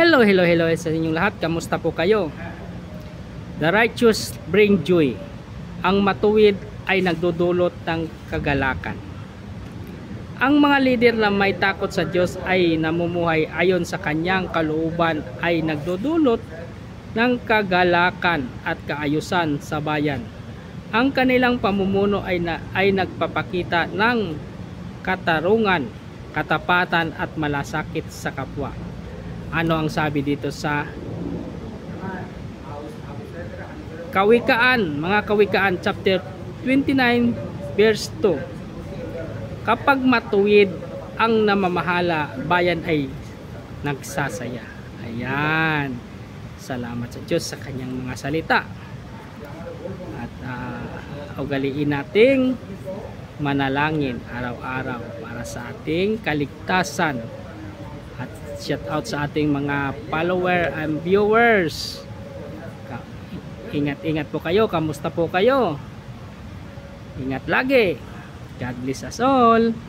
Hello sa inyong lahat. Kamusta po kayo? The righteous bring joy. Ang matuwid ay nagdudulot ng kagalakan. Ang mga leader na may takot sa Diyos ay namumuhay ayon sa kanyang kalooban ay nagdudulot ng kagalakan at kaayusan sa bayan. Ang kanilang pamumuno ay nagpapakita ng katarungan, katapatan at malasakit sa kapwa. Ano ang sabi dito sa Kawikaan, mga Kawikaan chapter 29 verse 2. Kapag matuwid ang namamahala, bayan ay nagsasaya. Ayan. Salamat sa Diyos sa kanyang mga salita. At ugaliin nating manalangin araw-araw para sa ating kaligtasan. At shout out sa ating mga follower and viewers. Ingat-ingat po kayo. Kamusta po kayo? Ingat lagi. God bless us all.